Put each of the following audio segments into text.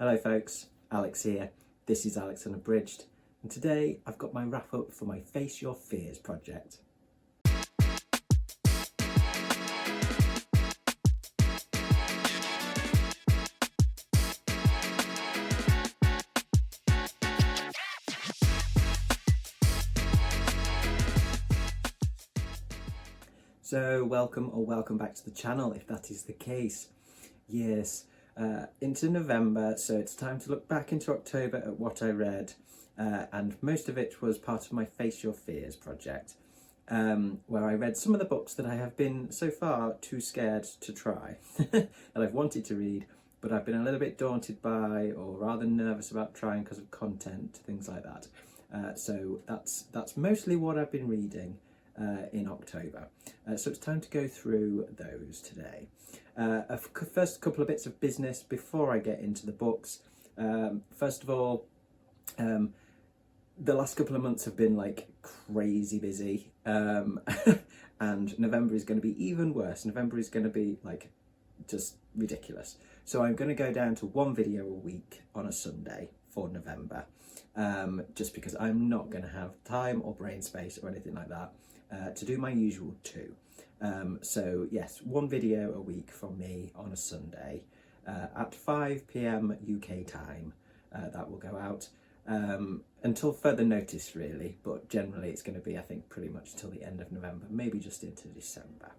Hello folks, Alex here. This is Alex Unabridged, and today I've got my wrap up for my Face Your Fears project. So welcome back to the channel if that is the case. Yes, into November, so it's time to look back into October at what I read, and most of it was part of my Face Your Fears project, where I read some of the books that I have been so far too scared to try, that I've wanted to read, but I've been a little bit daunted by, or rather nervous about trying because of content, things like that. So that's mostly what I've been reading in October. So it's time to go through those today. First couple of bits of business before I get into the books. First of all, the last couple of months have been like crazy busy, and November is going to be even worse. November is going to be like just ridiculous. So I'm going to go down to one video a week on a Sunday for November, just because I'm not going to have time or brain space or anything like that to do my usual two. So yes, one video a week from me on a Sunday at 5 p.m. UK time. That will go out until further notice really, but generally it's going to be, I think, pretty much till the end of November, maybe just into December.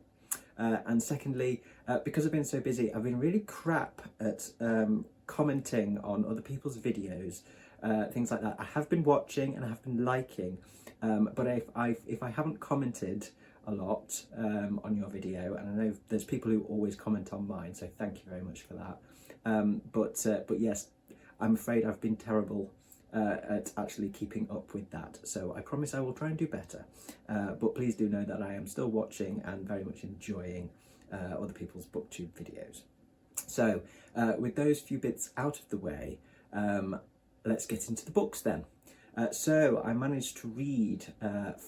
And secondly, because I've been so busy, I've been really crap at commenting on other people's videos, things like that. I have been watching and I have been liking, but if I haven't commented a lot on your video, and I know there's people who always comment on mine, so thank you very much for that. But yes, I'm afraid I've been terrible at actually keeping up with that. So I promise I will try and do better. But please do know that I am still watching and very much enjoying other people's booktube videos. So with those few bits out of the way, let's get into the books then. So I managed to read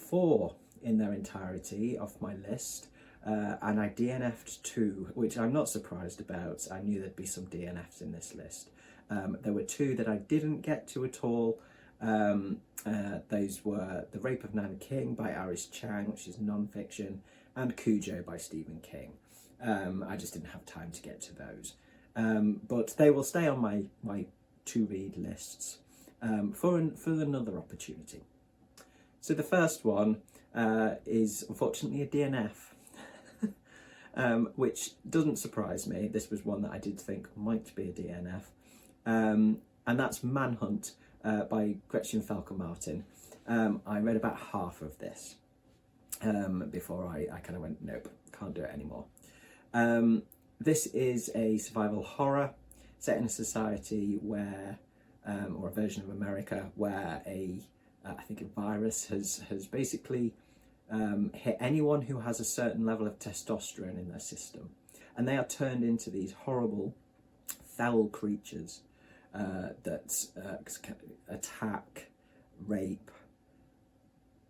4 in their entirety off my list, and I DNF'd 2, which I'm not surprised about. I knew there'd be some DNFs in this list. There were 2 that I didn't get to at all. Those were The Rape of Nana King by Iris Chang, which is non-fiction, and Cujo by Stephen King. I just didn't have time to get to those. But they will stay on my to-read lists for another opportunity. So the first one is unfortunately a DNF, which doesn't surprise me. This was one that I did think might be a DNF, and that's Manhunt by Gretchen Felker-Martin. I read about half of this before I kind of went, nope, can't do it anymore. This is a survival horror set in a society where, or a version of America, where I think a virus has basically hit anyone who has a certain level of testosterone in their system, and they are turned into these horrible, fell creatures that attack, rape,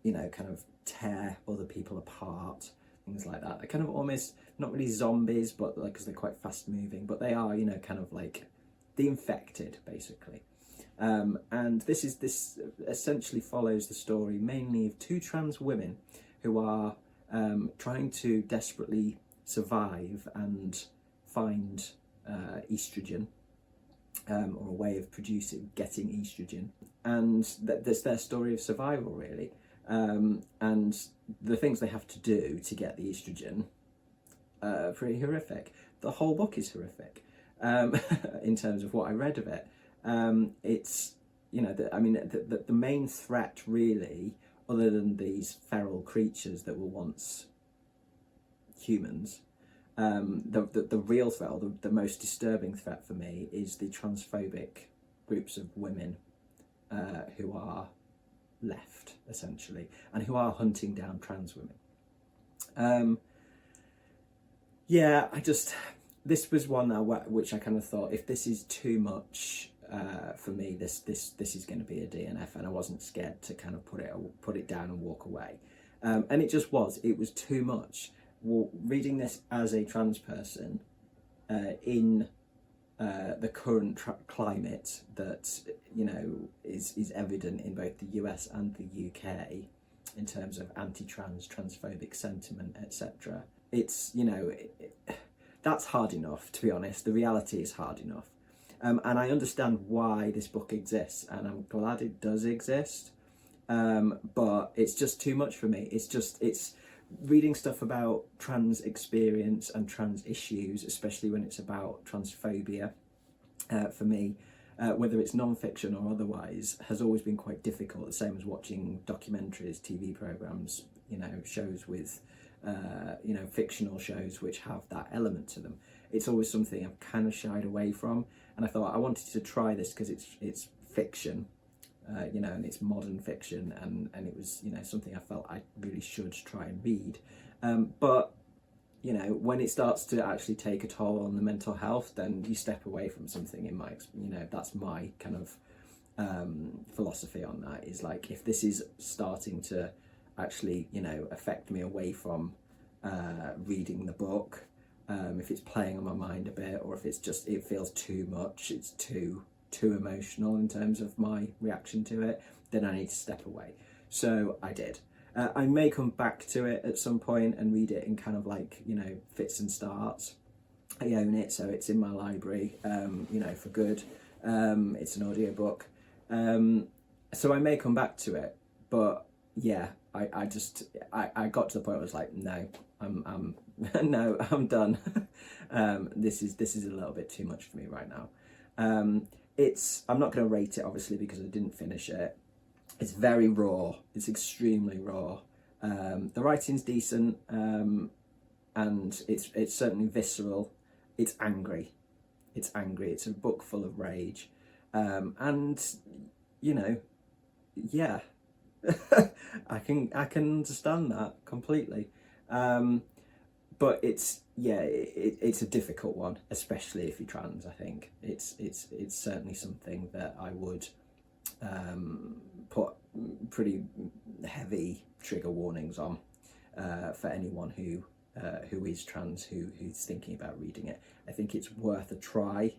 kind of tear other people apart, things like that. They're kind of almost not really zombies, but like, because they're quite fast moving, but they are, kind of like the infected, basically. And this essentially follows the story mainly of 2 trans women who are trying to desperately survive and find estrogen, or a way of getting estrogen, and that's their story of survival really. And the things they have to do to get the estrogen are pretty horrific. The whole book is horrific in terms of what I read of it. It's, the main threat really, other than these feral creatures that were once humans, the real threat, or the most disturbing threat for me, is the transphobic groups of women who are left, essentially, and who are hunting down trans women. Yeah, this was one which I kind of thought, if this is too much for me, this is going to be a DNF, and I wasn't scared to kind of put it down and walk away. And it just was. It was too much. Well, reading this as a trans person in the current climate that, you know, is evident in both the US and the UK in terms of anti-trans, transphobic sentiment, etc. It's, you know, that's hard enough, to be honest. The reality is hard enough. And I understand why this book exists, and I'm glad it does exist. But it's just too much for me. It's reading stuff about trans experience and trans issues, especially when it's about transphobia, for me, whether it's non-fiction or otherwise, has always been quite difficult. The same as watching documentaries, TV programmes, you know, shows with, you know, fictional shows which have that element to them. It's always something I've kind of shied away from, and I thought I wanted to try this because it's fiction, you know, and it's modern fiction, and it was, you know, something I felt I really should try and read. But, you know, when it starts to actually take a toll on the mental health, then you step away from something. In my, you know, that's my kind of philosophy on that, is like, if this is starting to actually, you know, affect me away from reading the book, if it's playing on my mind a bit, or if it's just, it feels too much, it's too emotional in terms of my reaction to it, then I need to step away. So I did. I may come back to it at some point and read it in kind of like, you know, fits and starts. I own it, so it's in my library, you know, for good. It's an audiobook. So I may come back to it, but yeah, I got to the point where I was like, no, no, I'm done. This is a little bit too much for me right now. I'm not going to rate it, obviously, because I didn't finish it. It's very raw. It's extremely raw. The writing's decent, and it's certainly visceral. It's angry. It's angry. It's a book full of rage, and you know, yeah, I can understand that completely. But it's a difficult one, especially if you're trans. I think it's certainly something that I would put pretty heavy trigger warnings on for anyone who is trans, who's thinking about reading it. I think it's worth a try,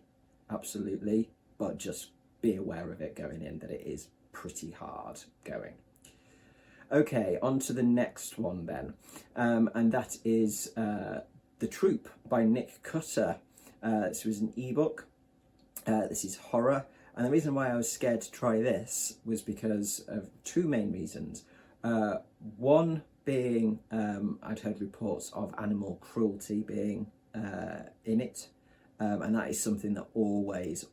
absolutely, but just be aware of it going in, that it is pretty hard going. Okay, on to the next one then, and that is The Troop by Nick Cutter. This was an ebook. This is horror, and the reason why I was scared to try this was because of two main reasons. One being I'd heard reports of animal cruelty being in it, and that is something that always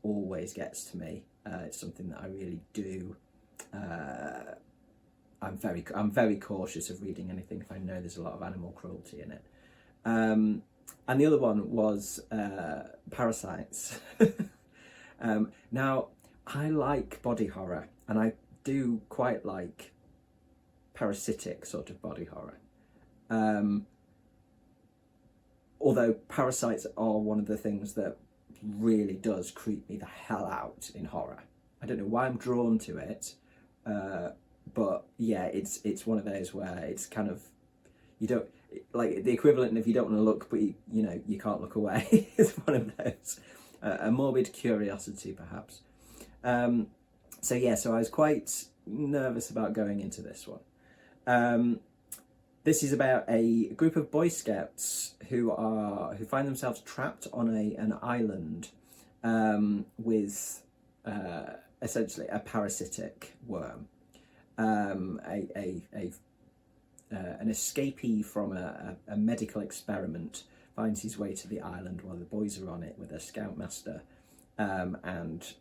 gets to me. It's something that I really do. I'm very cautious of reading anything if I know there's a lot of animal cruelty in it. And the other one was Parasites. Now, I like body horror, and I do quite like parasitic sort of body horror. Although Parasites are one of the things that really does creep me the hell out in horror. I don't know why I'm drawn to it, but yeah, it's one of those where it's kind of, you don't, like the equivalent of you don't want to look, but you know, you can't look away. It's one of those. A morbid curiosity, perhaps. So yeah, so I was quite nervous about going into this one. This is about a group of Boy Scouts who find themselves trapped on an island with essentially a parasitic worm. An escapee from a medical experiment finds his way to the island while the boys are on it with a scoutmaster, and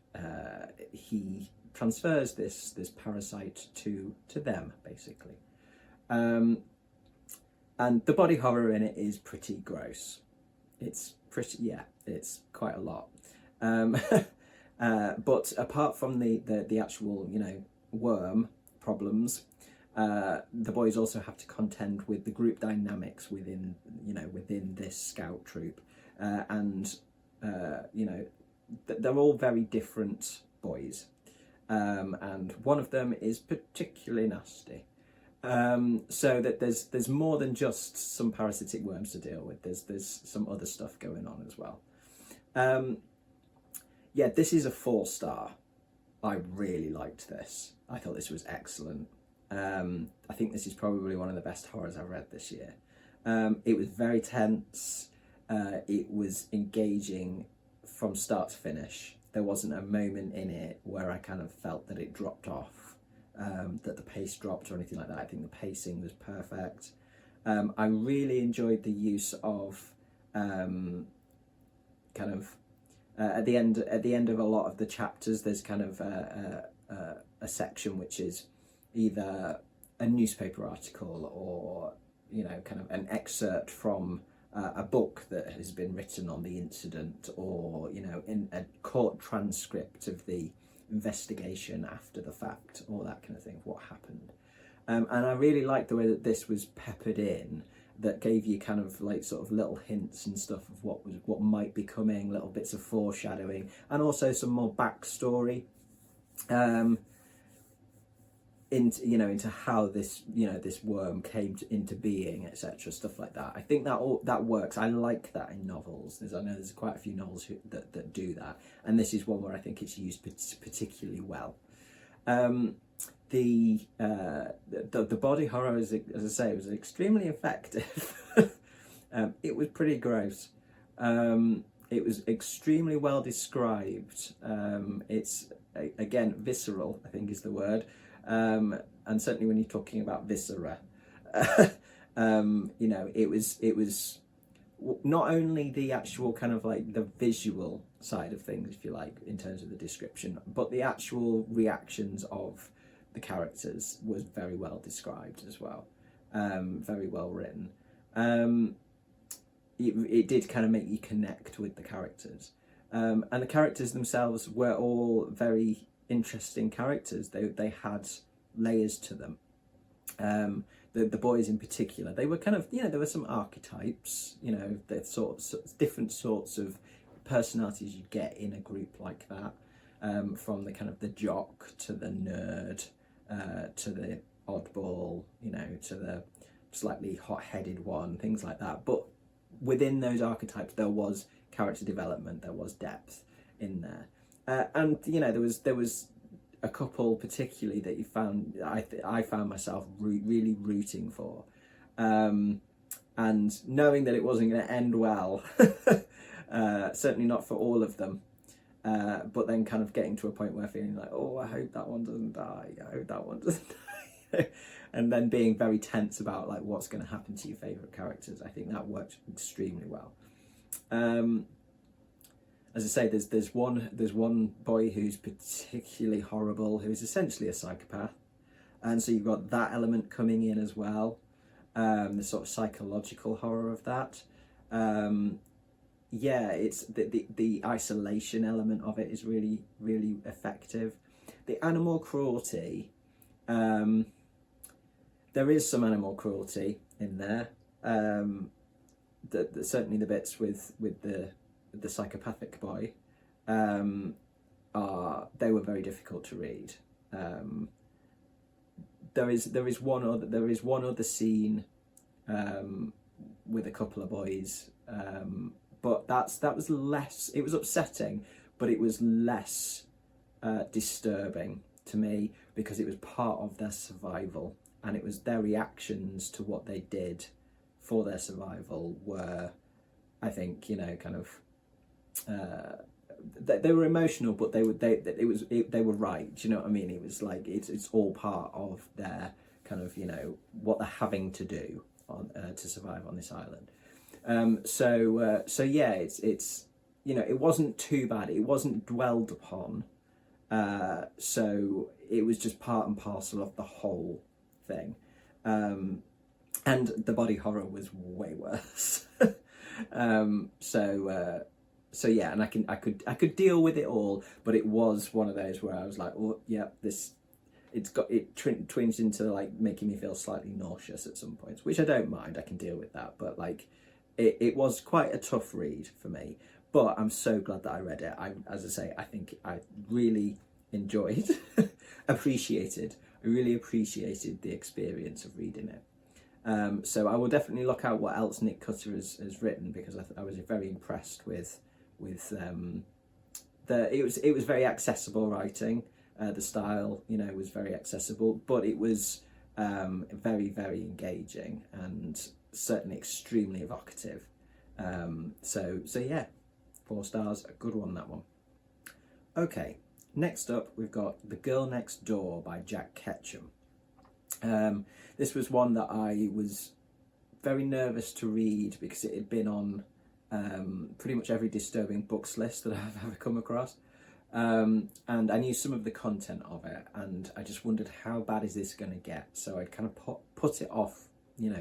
he transfers this parasite to them, basically. And the body horror in it is pretty gross. It's quite a lot. But apart from the actual, you know, worm problems, the boys also have to contend with the group dynamics within this scout troop, and you know, they're all very different boys, and one of them is particularly nasty. So that there's more than just some parasitic worms to deal with. There's some other stuff going on as well. yeah, this is a 4-star. I really liked this. I thought this was excellent. I think this is probably one of the best horrors I've read this year. It was very tense. It was engaging from start to finish. There wasn't a moment in it where I kind of felt that it dropped off, that the pace dropped or anything like that. I think the pacing was perfect. I really enjoyed the use of kind of at the end of a lot of the chapters. There's kind of a section which is either a newspaper article or, you know, kind of an excerpt from a book that has been written on the incident, or, you know, in a court transcript of the investigation after the fact, or that kind of thing, what happened. And I really liked the way that this was peppered in, that gave you kind of like sort of little hints and stuff of what might be coming, little bits of foreshadowing, and also some more backstory into how this, you know, this worm came into being, etc., stuff like that. I think that works. I like that in novels. I know there's quite a few novels that do that, and this is one where I think it's used particularly well. The body horror, as I say, was extremely effective. It was pretty gross. It was extremely well described. It's again visceral, I think is the word. And certainly when you're talking about viscera, you know, it was not only the actual kind of like the visual side of things, if you like, in terms of the description, but the actual reactions of the characters was very well described as well, very well written. It did kind of make you connect with the characters, and the characters themselves were all very interesting characters. They had layers to them. The boys in particular, they were kind of, you know, there were some archetypes, you know, the different sorts of personalities you get in a group like that, from the kind of the jock to the nerd, to the oddball, you know, to the slightly hot-headed one, things like that. But within those archetypes there was character development, there was depth in there. And you know, there was a couple particularly that you found I found myself really rooting for, and knowing that it wasn't going to end well. Certainly not for all of them, but then kind of getting to a point where feeling like, oh, I hope that one doesn't die, I hope that one doesn't die. And then being very tense about like what's going to happen to your favourite characters. I think that worked extremely well. As I say, there's one boy who's particularly horrible, who is essentially a psychopath, and so you've got that element coming in as well, the sort of psychological horror of that. Yeah, it's the isolation element of it is really effective. The animal cruelty, there is some animal cruelty in there. Certainly the bits with the psychopathic boy, they were very difficult to read. There is one other scene with a couple of boys, but that was less. It was upsetting, but it was less disturbing to me because it was part of their survival, and it was their reactions to what they did for their survival were, I think, you know, kind of. They were emotional, but they were right. Do you know what I mean? It was like it's all part of their kind of, you know, what they're having to do on to survive on this island. So yeah, it's you know, it wasn't too bad. It wasn't dwelled upon. So it was just part and parcel of the whole thing. And the body horror was way worse. So yeah, and I could deal with it all, but it was one of those where I was like, oh yeah, it twinged into like making me feel slightly nauseous at some points, which I don't mind. I can deal with that, but like it was quite a tough read for me. But I'm so glad that I read it. As I say, I think I really enjoyed, I really appreciated the experience of reading it. So I will definitely look out what else Nick Cutter has written, because I was very impressed with it was very accessible writing. The style, was very accessible, but it was very, very engaging and certainly extremely evocative. So yeah, 4 stars, a good one, that one. Okay, next up we've got The Girl Next Door by Jack Ketchum. This was one that I was very nervous to read because it had been on pretty much every disturbing books list that I've ever come across. And I knew some of the content of it, and I just wondered how bad is this going to get. So I kind of put it off,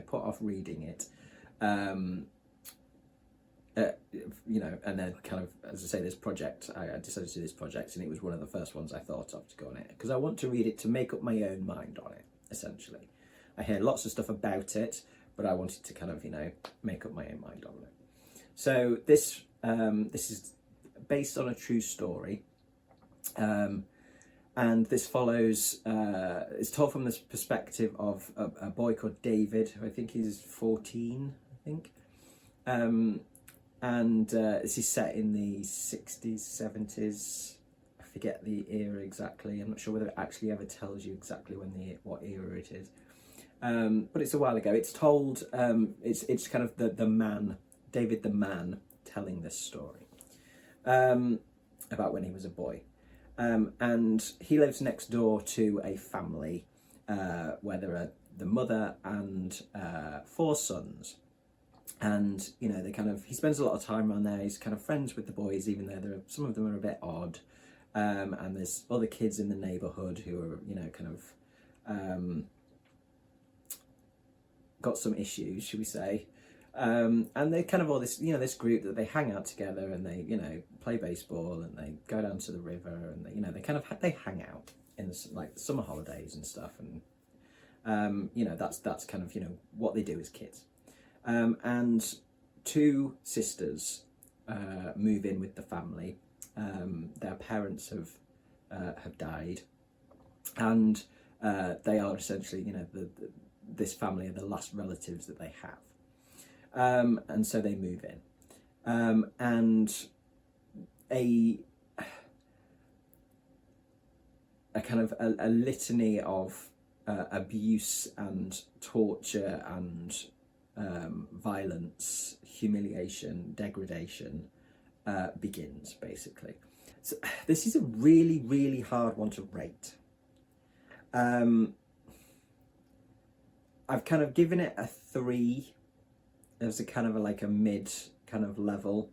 put off reading it. And then kind of, as I say, this project, I decided to do this project, and it was one of the first ones I thought of to go on it, because I want to read it to make up my own mind on it, essentially. I hear lots of stuff about it, but I wanted to kind of, make up my own mind on it. So this is based on a true story. And this follows, it's told from the perspective of a boy called David, who I think is 14, I think. And this is set in the 60s, 70s. I forget the era exactly. I'm not sure whether it actually ever tells you exactly what era it is. But it's a while ago. It's told, it's kind of the man, David the man, telling this story about when he was a boy. And he lives next door to a family where there are the mother and 4 sons. And, he spends a lot of time around there. He's kind of friends with the boys, even though some of them are a bit odd. And there's other kids in the neighbourhood who are, got some issues, should we say. And they kind of all this, this group that they hang out together, and they, play baseball, and they go down to the river, and they hang out in the summer holidays and stuff, and that's kind of what they do as kids. And 2 sisters move in with the family. Their parents have died, and they are essentially this family are the last relatives that they have. And so they move in, and a kind of a litany of abuse and torture and violence, humiliation, degradation begins, basically. So this is a really, really hard one to rate. I've kind of given it a 3 as a kind of a mid kind of level,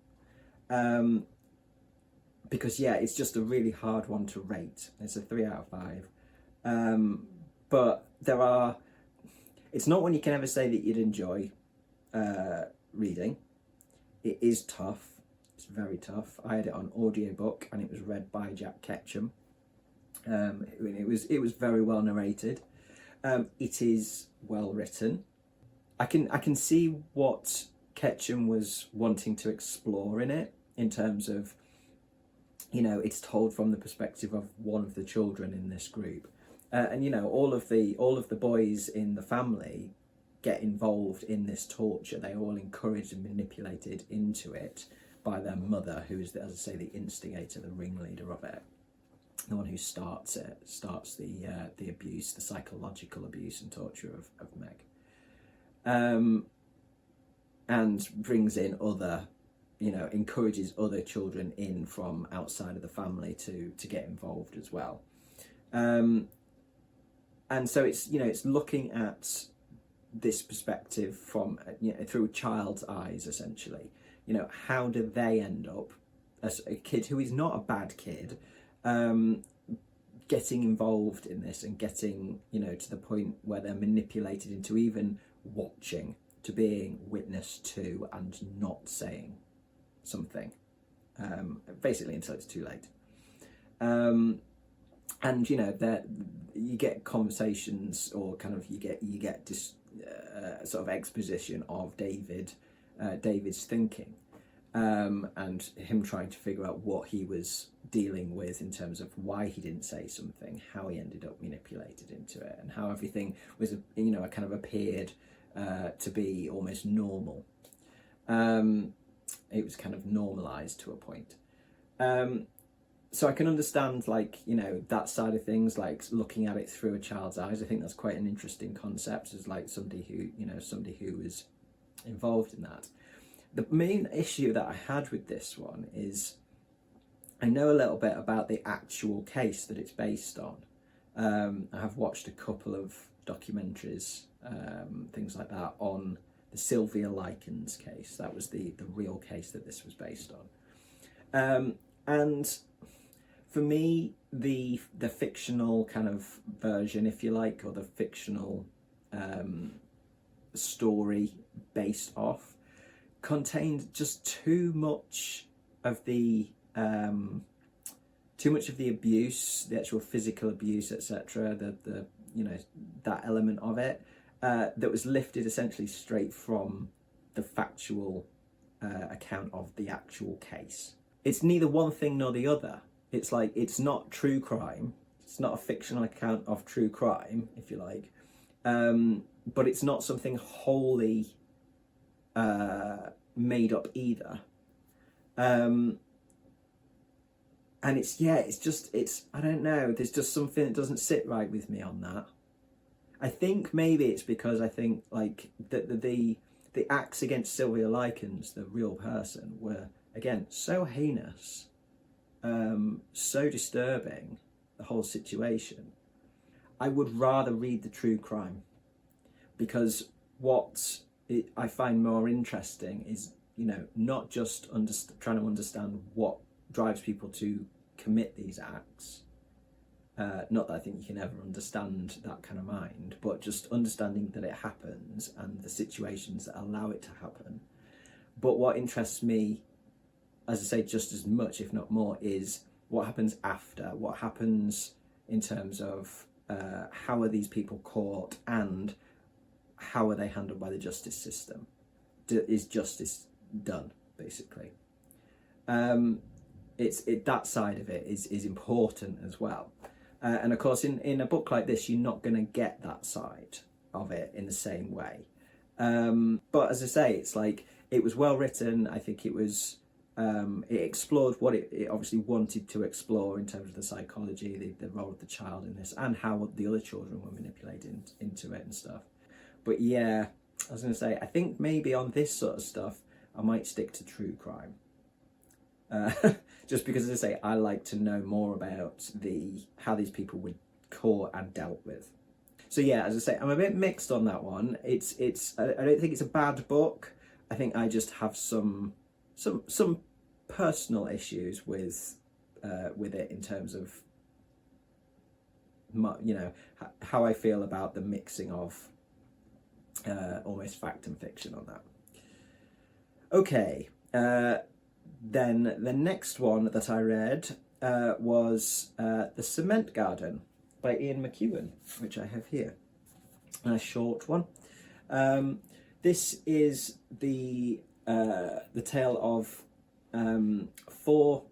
because it's just a really hard one to rate. It's a 3 out of 5, but it's not one you can ever say that you'd enjoy reading. It is tough. It's very tough. I had it on audiobook, and it was read by Jack Ketchum. It was very well narrated. It is well written. I can see what Ketchum was wanting to explore in it, in terms of, it's told from the perspective of one of the children in this group, and all of the boys in the family get involved in this torture. They're all encouraged and manipulated into it by their mother, who is, as I say, the instigator, the ringleader of it, the one who starts the abuse, the psychological abuse and torture of Meg. And brings in other, encourages other children in from outside of the family to get involved as well. And so it's looking at this perspective from, through a child's eyes, essentially. How do they end up, as a kid who is not a bad kid, getting involved in this and getting, to the point where they're manipulated into even watching, to being witness to, and not saying something, basically until it's too late. And that you get conversations, or kind of you get this sort of exposition of David's thinking, and him trying to figure out what he was dealing with in terms of why he didn't say something, how he ended up manipulated into it, and how everything was kind of appeared to be almost normal. It was kind of normalized to a point. so I can understand, like, you know, that side of things, like looking at it through a child's eyes. I think that's quite an interesting concept, as like somebody who, you know, somebody who is involved in that. The main issue that I had with this one is I know a little bit about the actual case that it's based on. I have watched a couple of documentaries, things like that, on the Sylvia Likens case. That was the real case that this was based on. And for me, the fictional kind of version, if you like, or the fictional story based off, contained just too much of the abuse, the actual physical abuse, etc. The you know, that element of it that was lifted essentially straight from the factual account of the actual case. It's neither one thing nor the other. It's like, it's not true crime. It's not a fictional account of true crime, if you like. But it's not something wholly made up either. And it's I don't know, there's just something that doesn't sit right with me on that. I think maybe it's because I think, like, the acts against Sylvia Likens, the real person, were, again, so heinous, so disturbing, the whole situation. I would rather read the true crime, because I find more interesting is, you know, not just trying to understand what drives people to commit these acts. Not that I think you can ever understand that kind of mind, but just understanding that it happens and the situations that allow it to happen. But what interests me, as I say, just as much, if not more, is what happens after. What happens in terms of how are these people caught, and how are they handled by the justice system? Is justice done, basically? That side of it is important as well. And of course, in a book like this, you're not going to get that side of it in the same way. But as I say, it's like, it was well written. I think it was, it explored what it obviously wanted to explore in terms of the psychology, the role of the child in this, and how the other children were manipulated into it and stuff. But yeah, I was going to say, I think maybe on this sort of stuff, I might stick to true crime. Just because, as I say, I like to know more about how these people were caught and dealt with. So yeah, as I say, I'm a bit mixed on that one. I don't think it's a bad book. I think I just have some personal issues with it in terms of you know, how I feel about the mixing of almost fact and fiction on that. Okay. Then the next one that I read was The Cement Garden by Ian McEwan, which I have here. A short one. This is the tale of 4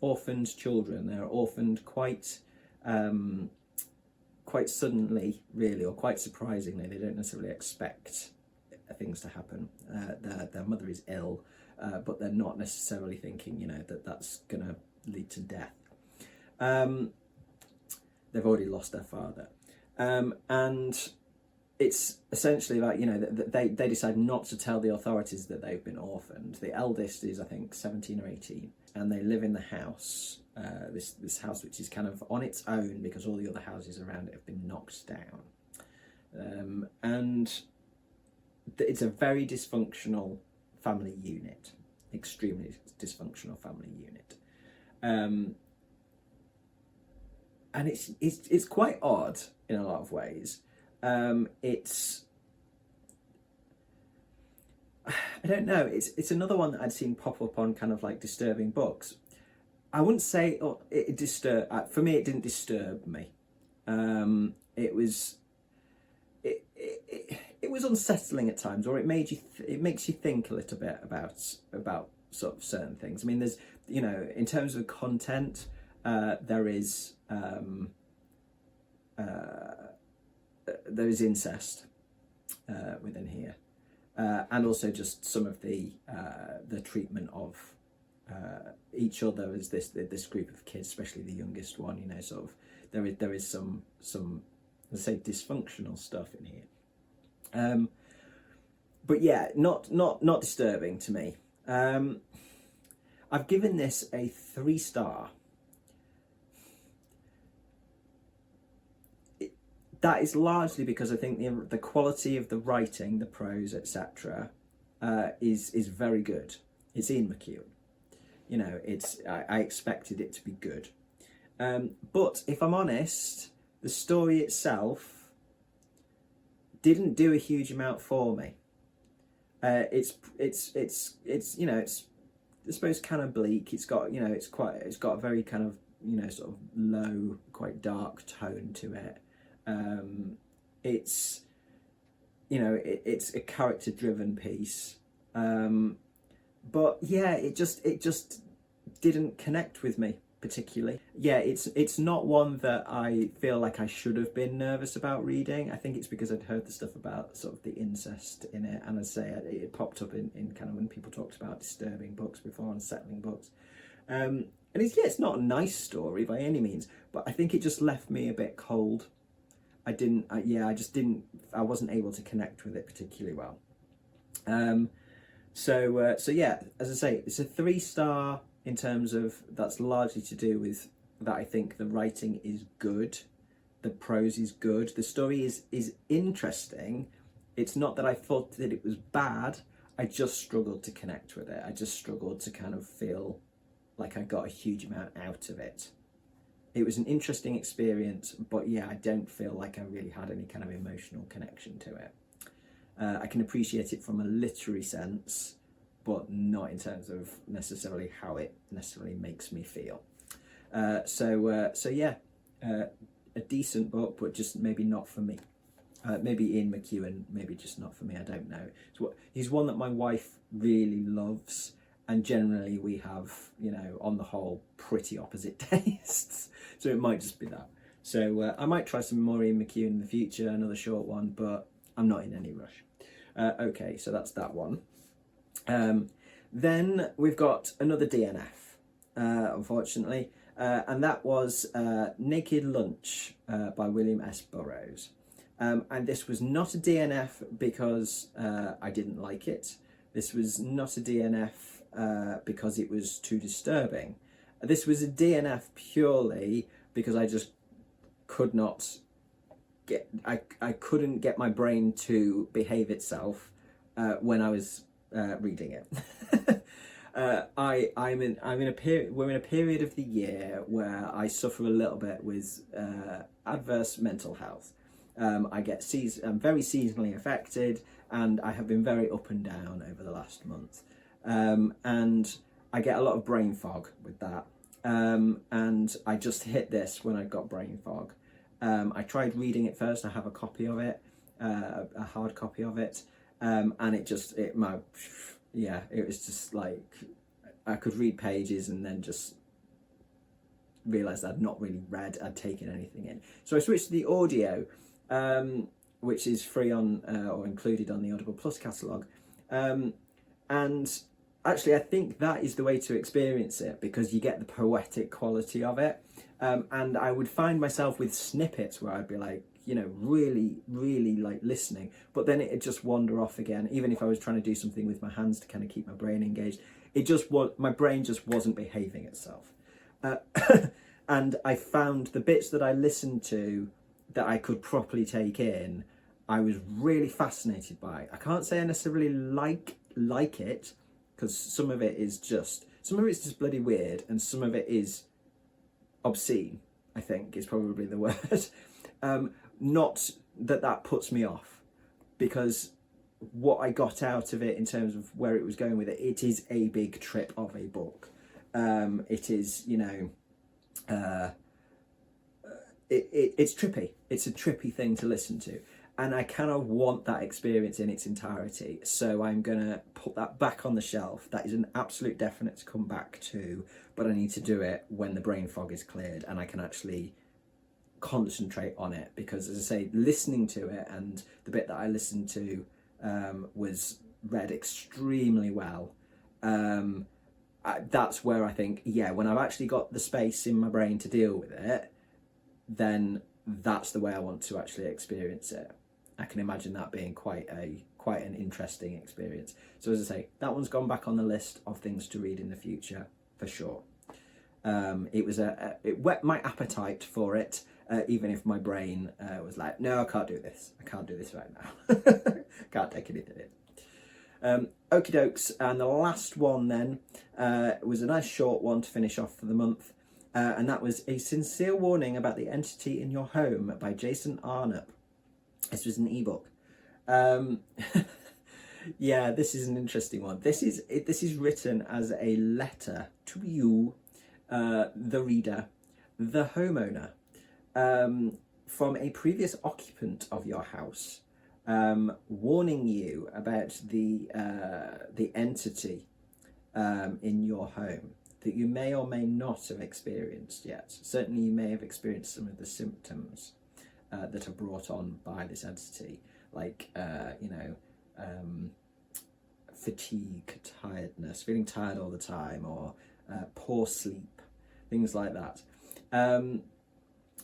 orphaned children. They're orphaned quite suddenly, really, or quite surprisingly. They don't necessarily expect things to happen. Their mother is ill. But they're not necessarily thinking, you know, that's going to lead to death. They've already lost their father. And it's essentially like, you know, they decide not to tell the authorities that they've been orphaned. The eldest is, I think, 17 or 18. And they live in the house, this house which is kind of on its own because all the other houses around it have been knocked down. And it's a very dysfunctional family unit, extremely dysfunctional family unit, and it's quite odd in a lot of ways. It's, I don't know, it's another one that I'd seen pop up on kind of like disturbing books. I wouldn't say it disturbed, for me it didn't disturb me. It was unsettling at times, or it makes you think a little bit about sort of certain things. I mean, there's, you know, in terms of content, there is incest within here, and also just some of the treatment of each other as this group of kids, especially the youngest one. You know, sort of there is some let's say dysfunctional stuff in here. But yeah, not disturbing to me. I've given this a 3-star. That is largely because I think the quality of the writing, the prose, etc., is very good. It's Ian McEwan. You know, I expected it to be good. But if I'm honest, the story itself didn't do a huge amount for me. It's you know, it's, I suppose, kind of bleak. It's got, you know, it's got a very kind of, you know, sort of low, quite dark tone to it. It's, you know, it's a character driven piece. But yeah, it just didn't connect with me particularly. Yeah, it's not one that I feel like I should have been nervous about reading. I think it's because I'd heard the stuff about sort of the incest in it, and I'd say it popped up in kind of when people talked about disturbing books before, unsettling books. And it's not a nice story by any means, but I think it just left me a bit cold. I wasn't able to connect with it particularly well. So yeah, as I say, it's a 3-star in terms of, that's largely to do with that I think the writing is good, the prose is good, the story is interesting. It's not that I thought that it was bad, I just struggled to connect with it. I just struggled to kind of feel like I got a huge amount out of it. It was an interesting experience, but yeah, I don't feel like I really had any kind of emotional connection to it. I can appreciate it from a literary sense, but not in terms of necessarily how it necessarily makes me feel. So yeah, a decent book, but just maybe not for me. Maybe Ian McEwan, maybe just not for me, I don't know. He's one that my wife really loves, and generally we have, you know, on the whole, pretty opposite tastes. So it might just be that. So I might try some more Ian McEwan in the future, another short one, but I'm not in any rush. Okay, so that's that one. Then we've got another DNF, unfortunately, and that was Naked Lunch by William S. Burroughs. And this was not a DNF because I didn't like it. This was not a DNF because it was too disturbing. This was a DNF purely because I just could not get, I couldn't get my brain to behave itself when I was reading it. We're in a period of the year where I suffer a little bit with adverse mental health. I'm very seasonally affected, and I have been very up and down over the last month. And I get a lot of brain fog with that. And I just hit this when I got brain fog. I tried reading it first. I have a copy of it, a hard copy of it. And it was just like, I could read pages and then just realised I'd not really I'd taken anything in. So I switched to the audio, which is free on, or included on the Audible Plus catalogue. And actually I think that is the way to experience it, because you get the poetic quality of it. And I would find myself with snippets where I'd be like, you know, really, really like listening, but then it'd just wander off again. Even if I was trying to do something with my hands to kind of keep my brain engaged, my brain just wasn't behaving itself. And I found the bits that I listened to that I could properly take in, I was really fascinated by. I can't say I necessarily like it, because some of it's just bloody weird, and some of it is obscene, I think is probably the word. Not that puts me off, because what I got out of it in terms of where it was going with it, it is a big trip of a book. It is, you know, it's trippy. It's a trippy thing to listen to, and I kind of want that experience in its entirety. So I'm gonna put that back on the shelf. That is an absolute definite to come back to, but I need to do it when the brain fog is cleared and I can actually concentrate on it, because as I say, listening to it, and the bit that I listened to was read extremely well. that's where I think, yeah, when I've actually got the space in my brain to deal with it, then that's the way I want to actually experience it. I can imagine that being quite an interesting experience. So as I say, that one's gone back on the list of things to read in the future for sure. It whet my appetite for it, even if my brain was like, no, I can't do this. I can't do this right now. Can't take anything in. Okie dokes, and the last one then was a nice short one to finish off for the month, and that was A Sincere Warning About the Entity in Your Home by Jason Arnott. This was an ebook. Yeah, this is an interesting one. This is written as a letter to you, the reader, the homeowner, from a previous occupant of your house, warning you about the entity in your home that you may or may not have experienced yet. Certainly you may have experienced some of the symptoms that are brought on by this entity, like fatigue, tiredness, feeling tired all the time, or poor sleep, things like that.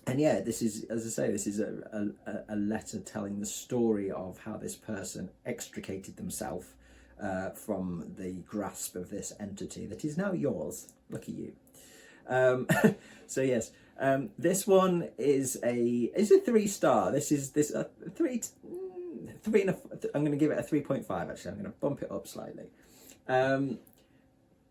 And yeah, this is, as I say, this is a letter telling the story of how this person extricated themselves from the grasp of this entity that is now yours. Lucky you. So yes, this one is a 3-star. This is three and a, I'm going to give it a 3.5. Actually, I'm going to bump it up slightly.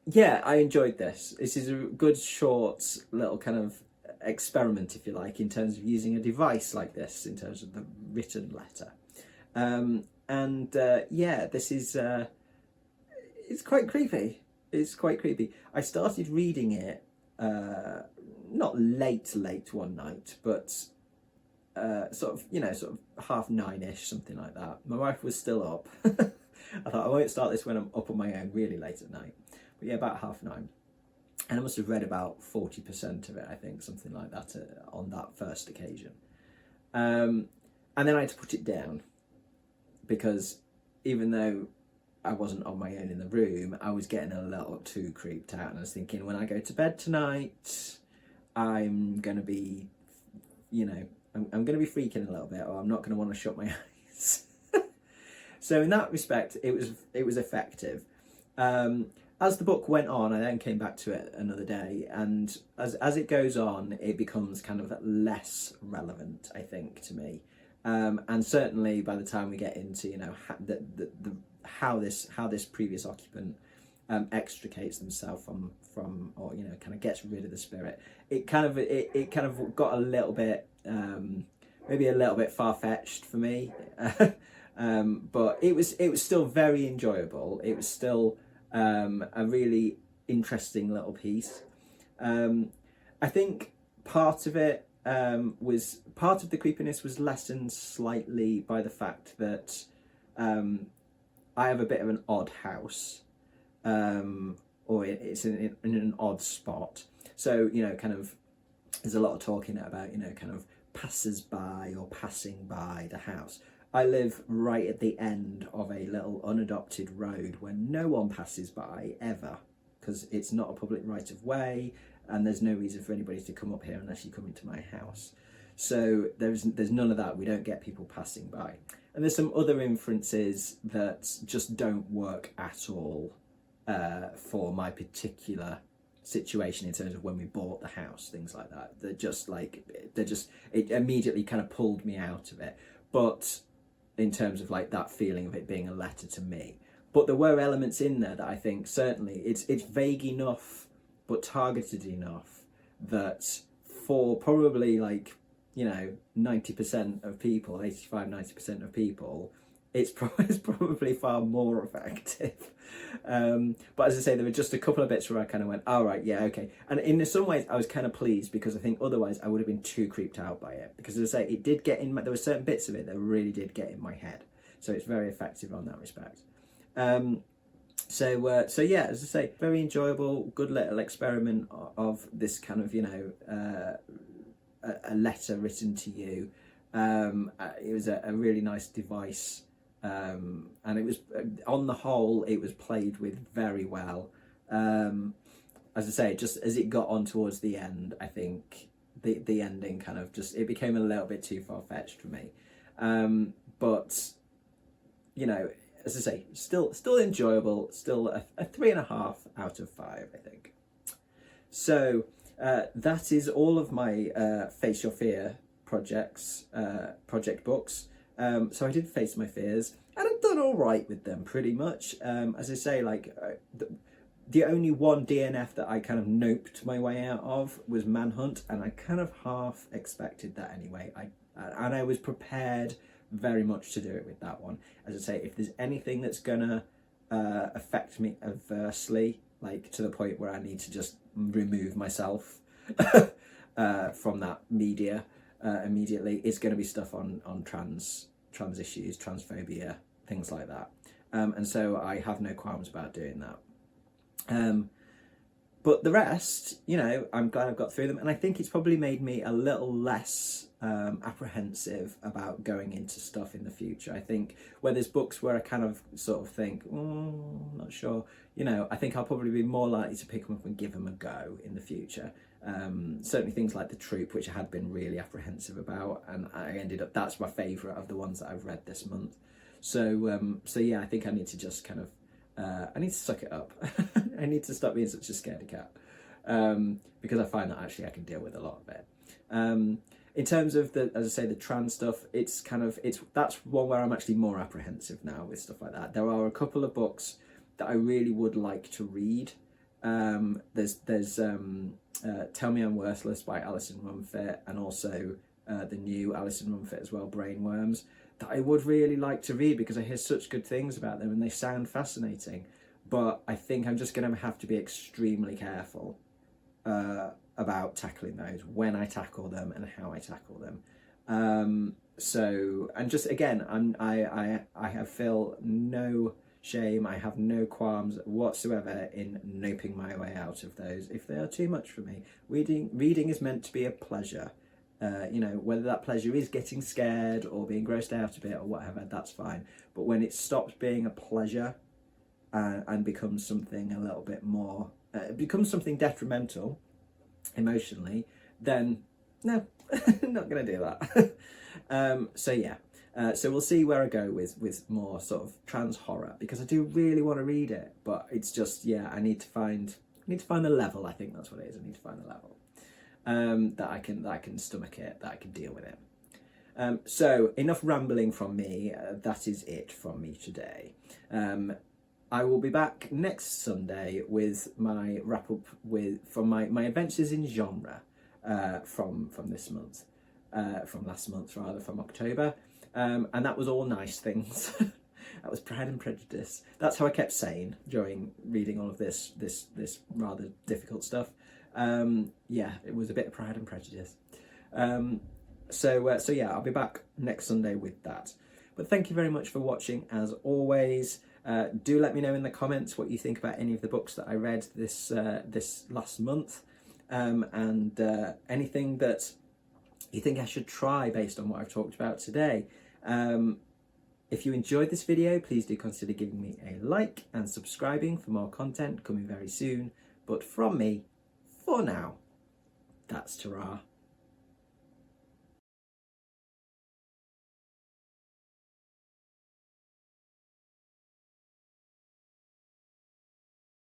Yeah, I enjoyed this. This is a good short little kind of experiment, if you like, in terms of using a device like this, in terms of the written letter. Yeah, this is it's quite creepy. It's quite creepy. I started reading it not late one night, but sort of 9:30, something like that. My wife was still up. I thought I won't start this when I'm up on my own really late at night, but yeah, about 9:30. And I must have read about 40% of it, I think, something like that, on that first occasion. And then I had to put it down, because even though I wasn't on my own in the room, I was getting a little too creeped out. And I was thinking, when I go to bed tonight, I'm going to be, I'm going to be freaking a little bit, or I'm not going to want to shut my eyes. So in that respect, it was effective. As the book went on, I then came back to it another day, and as it goes on, it becomes kind of less relevant, I think, to me. And certainly by the time we get into how this previous occupant extricates themselves from or kind of gets rid of the spirit, it kind of got a little bit maybe a little bit far-fetched for me. But it was still very enjoyable. It was still a really interesting little piece. I think part of it part of the creepiness was lessened slightly by the fact that I have a bit of an odd house, or it's in an odd spot. So kind of there's a lot of talking about kind of passers-by or passing by the house. I live right at the end of a little unadopted road where no one passes by ever, because it's not a public right of way, and there's no reason for anybody to come up here unless you come into my house. So there's none of that. We don't get people passing by. And there's some other inferences that just don't work at all for my particular situation in terms of when we bought the house, things like that. It immediately kind of pulled me out of it. But in terms of that feeling of it being a letter to me. But there were elements in there that I think certainly it's vague enough but targeted enough that for probably 90% of people, 85-90% of people, it's probably far more effective. But as I say, there were just a couple of bits where I kind of went, all right, yeah, okay. And in some ways I was kind of pleased, because I think otherwise I would have been too creeped out by it. Because as I say, it did get in there were certain bits of it that really did get in my head. So it's very effective on that respect. So yeah, as I say, very enjoyable, good little experiment of this kind of, a letter written to you. It was a really nice device. And it was, on the whole, it was played with very well. as I say, just as it got on towards the end, I think the ending kind of just, it became a little bit too far-fetched for me. But, you know, as I say, still enjoyable, still a 3.5 out of 5, I think. So that is all of my Face Your Fear project books. So I did face my fears, and I've done all right with them pretty much. As I say, like the only one DNF that I kind of noped my way out of was Manhunt, and I kind of half expected that anyway. I was prepared very much to do it with that one. As I say, if there's anything that's gonna affect me adversely, like to the point where I need to just remove myself from that media immediately, it's going to be stuff on trans issues, transphobia, things like that. And so I have no qualms about doing that. But the rest, you know, I'm glad I've got through them, and I think it's probably made me a little less apprehensive about going into stuff in the future. I think where there's books where I kind of sort of think, not sure, you know, I think I'll probably be more likely to pick them up and give them a go in the future. Certainly things like The Troop, which I had been really apprehensive about, and I ended up, that's my favourite of the ones that I've read this month. So yeah, I think I need to just kind of, I need to suck it up. I need to stop being such a scaredy cat, because I find that actually I can deal with a lot of it. In terms of as I say, the trans stuff, that's one where I'm actually more apprehensive now with stuff like that. There are a couple of books that I really would like to read. There's Tell Me I'm Worthless by Alison Rumfitt, and also the new Alison Rumfitt as well, Brainworms, that I would really like to read because I hear such good things about them and they sound fascinating. But I think I'm just going to have to be extremely careful about tackling those, when I tackle them and how I tackle them. So, and just again, I feel no shame, I have no qualms whatsoever in noping my way out of those if they are too much for me. Reading is meant to be a pleasure. You know, whether that pleasure is getting scared or being grossed out a bit or whatever, that's fine. But when it stops being a pleasure and becomes something a little bit more, it becomes something detrimental emotionally, then no, not going to do that. So yeah, so we'll see where I go with more sort of trans horror, because I do really want to read it, but it's just, yeah, I need to find the level. I think that's what it is. I need to find the level that I can stomach it, that I can deal with it. So enough rambling from me. That is it from me today. I will be back next Sunday with my wrap up from my adventures in genre from this month, from last month rather, from October, and that was all nice things. That was Pride and Prejudice. That's how I kept sane during reading all of this rather difficult stuff. Yeah, it was a bit of Pride and Prejudice. So yeah, I'll be back next Sunday with that. But thank you very much for watching, as always. Do let me know in the comments what you think about any of the books that I read this last month, and anything that you think I should try based on what I've talked about today. If you enjoyed this video, please do consider giving me a like and subscribing for more content coming very soon. But from me, for now, that's ta-ra.